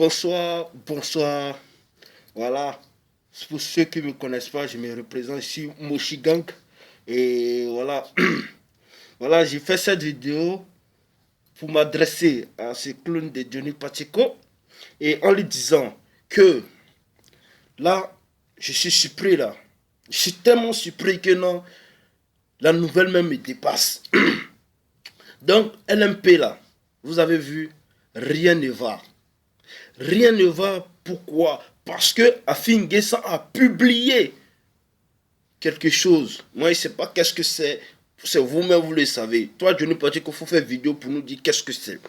Bonsoir, bonsoir. Voilà. Pour ceux qui ne me connaissent pas, je me représente ici, Mochigang. Et voilà. Voilà, j'ai fait cette vidéo pour m'adresser à ce clown de Johnny Pacheco et en lui disant que là, je suis surpris là. Je suis tellement surpris que non, la nouvelle même me dépasse. Donc, LMP là, vous avez vu, rien ne va. Rien ne va. Pourquoi? Parce que Afin Guessan a publié quelque chose. Moi, je ne sais pas qu'est-ce que c'est. C'est vous-même, vous le savez. Toi, Johnny Pacheco, il faut faire vidéo pour nous dire qu'est-ce que c'est.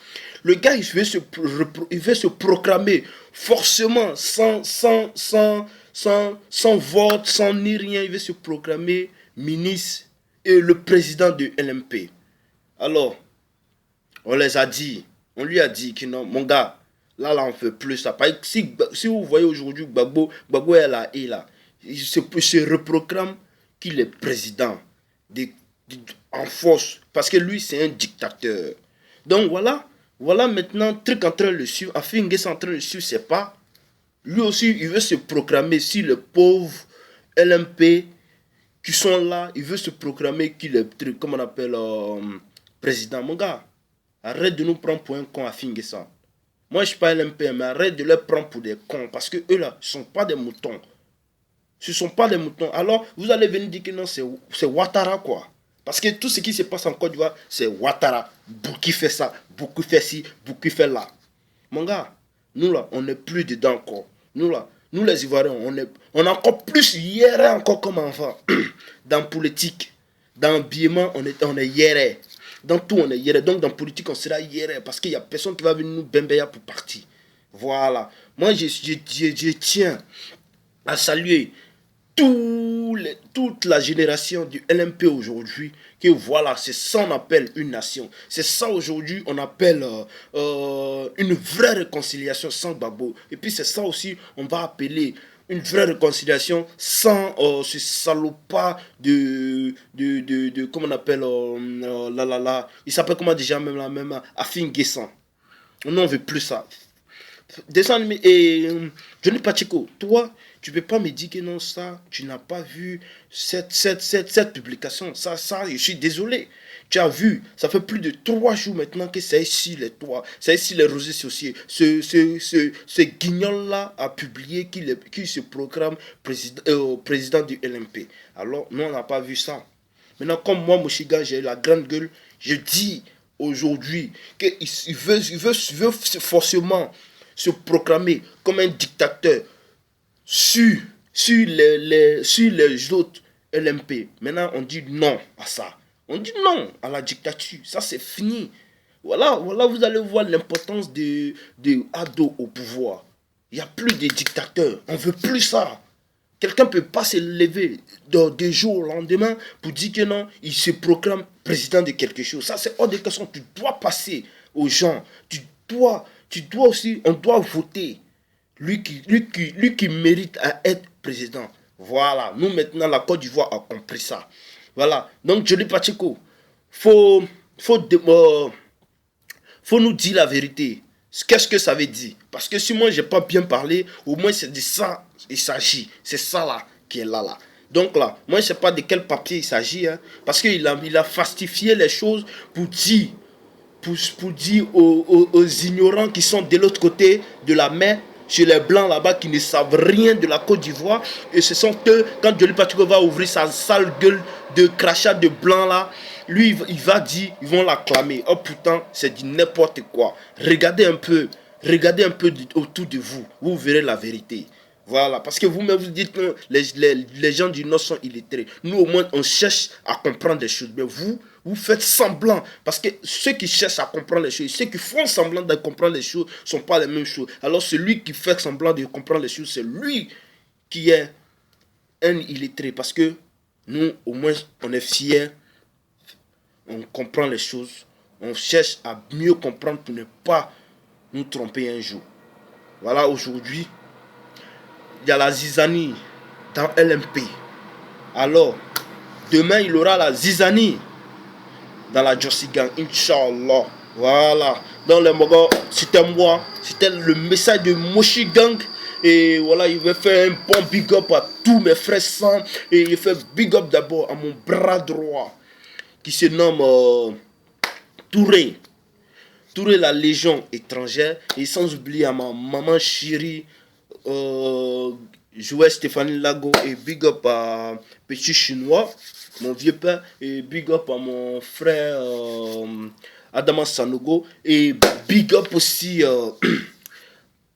Le gars, il veut se proclamer forcément, sans vote, sans ni rien. Il veut se proclamer ministre et le président de LMP. Alors, on les a dit, on lui a dit que non, mon gars, là, on ne fait plus ça. Si vous voyez aujourd'hui Gbagbo est là, il se reproclame qu'il est président en force. Parce que lui, c'est un dictateur. Donc voilà maintenant, truc en train de le suivre. Afin Guessan en train de le suivre, c'est pas. Lui aussi, il veut se proclamer, si les pauvres LMP qui sont là, il veut se proclamer qu'il est, comment on appelle, président. Mon gars, arrête de nous prendre pour un con à Afin Guessan. Moi, je ne suis pas LMP, mais arrête de les prendre pour des cons. Parce que eux là, ce ne sont pas des moutons. Ce ne sont pas des moutons. Alors, vous allez venir dire que non, c'est Ouattara, quoi. Parce que tout ce qui se passe en Côte d'Ivoire, c'est Ouattara. Bouki fait ça, Bouki fait ci, Bouki fait là. Mon gars, nous là, on n'est plus dedans encore. Nous là, nous les Ivoiriens, on est encore plus hier encore comme enfant. Dans politique, dans l'habillement, on est hier. Dans tout, on est hier. Donc, dans politique, on sera hier. Parce qu'il n'y a personne qui va venir nous bembeya pour partir. Voilà. Moi, je tiens à saluer toute la génération du LMP aujourd'hui. Que voilà, c'est ça on appelle une nation. C'est ça aujourd'hui on appelle une vraie réconciliation sans Gbagbo. Et puis c'est ça aussi on va appeler une vraie réconciliation sans ce salopard comment on appelle il s'appelle comment déjà même Afin Guessan. On n'en veut plus ça. Descends et Johnny Pacheco, toi, tu ne peux pas me dire que non, ça, tu n'as pas vu cette publication. Ça, je suis désolé. Tu as vu, ça fait plus de 3 jours maintenant que c'est ici les toits, c'est ici les rosés sociaux. Ce guignol-là a publié qu'il se proclame président du LMP. Alors, nous, on n'a pas vu ça. Maintenant, comme moi, Mochiga, j'ai la grande gueule, je dis aujourd'hui qu'il veut forcément se proclamer comme un dictateur sur les autres LMP. Maintenant, on dit non à ça. On dit non à la dictature. Ça, c'est fini. Voilà, vous allez voir l'importance de Ado au pouvoir. Il n'y a plus de dictateurs. On ne veut plus ça. Quelqu'un ne peut pas se lever de jour au lendemain pour dire que non, il se proclame président de quelque chose. Ça, c'est hors de question. Tu dois passer aux gens. Tu dois aussi, on doit voter. Lui qui mérite à être président. Voilà. Nous, maintenant, la Côte d'Ivoire a compris ça. Voilà. Donc, Johnny Pacheco, faut nous dire la vérité. Qu'est-ce que ça veut dire? Parce que si moi, je n'ai pas bien parlé, au moins, c'est de ça il s'agit. C'est ça là qui est là. Donc là, moi, je ne sais pas de quel papier il s'agit. Hein, parce qu'il a fastifié les choses pour dire, aux ignorants qui sont de l'autre côté de la mer, chez les blancs là-bas qui ne savent rien de la Côte d'Ivoire. Et ce sont eux, quand Johnny Pacheco va ouvrir sa sale gueule de crachat de blanc là, lui il va dire, ils vont l'acclamer. Oh putain, c'est du n'importe quoi. Regardez un peu autour de vous, vous verrez la vérité. Voilà, parce que vous-même vous dites que les gens du Nord sont illettrés. Nous au moins on cherche à comprendre des choses. Mais vous faites semblant. Parce que ceux qui cherchent à comprendre les choses, ceux qui font semblant de comprendre les choses, ne sont pas les mêmes choses. Alors celui qui fait semblant de comprendre les choses, c'est lui qui est un illettré. Parce que nous, au moins, on est fiers. On comprend les choses. On cherche à mieux comprendre pour ne pas nous tromper un jour. Voilà, aujourd'hui, il y a la zizanie dans LMP. Alors, demain, il y aura la zizanie dans la Jossi Gang, Inch'Allah. Voilà. dans les Mogos, c'était moi, c'était le message de Moshi Gang. Et voilà, il veut faire un bon big up à tous mes frères sans. Et il fait big up d'abord à mon bras droit, qui se nomme Touré. Touré, la légion étrangère. Et sans oublier à ma maman chérie, jouait Stéphanie Lago. Et big up à Petit Chinois, mon vieux père. Et big up à mon frère Adama Sanogo. Et big up aussi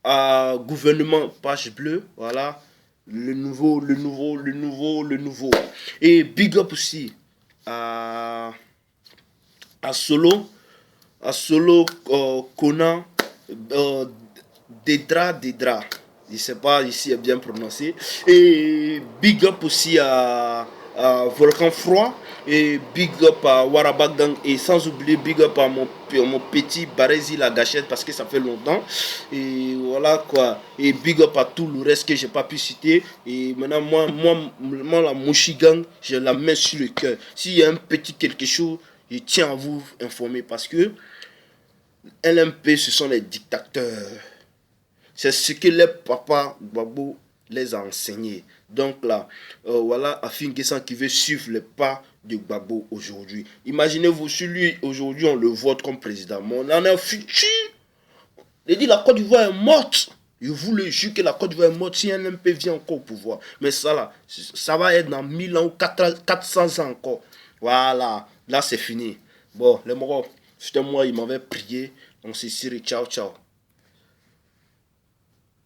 à gouvernement Page Bleue. Voilà. Le nouveau. Et big up aussi à Solo. À Solo, Conan, Dedra. Je ne sais pas ici est bien prononcé. Et big up aussi à Volcan Froid. Et big up à Warabagang. Et sans oublier big up à mon petit Barési la gâchette parce que ça fait longtemps. Et voilà quoi. Et big up à tout le reste que j'ai pas pu citer. Et maintenant, moi la Mouchigang, je la mets sur le cœur. S'il y a un petit quelque chose, je tiens à vous informer parce que LMP, ce sont les dictateurs. C'est ce que les papas Gbagbo les a enseignés. Donc là, voilà Afin Guessan qui veut suivre les pas de Gbagbo aujourd'hui. Imaginez-vous, si lui, aujourd'hui, on le vote comme président. Mais on en est un futur. Il dit la Côte d'Ivoire est morte. Je vous le jure que la Côte d'Ivoire est morte si LMP vient encore au pouvoir. Mais ça là, ça va être dans 1000 ans ou 400 ans encore. Voilà, là c'est fini. Bon, les morts, c'était moi, il m'avait prié. On s'est ciré, ciao, ciao.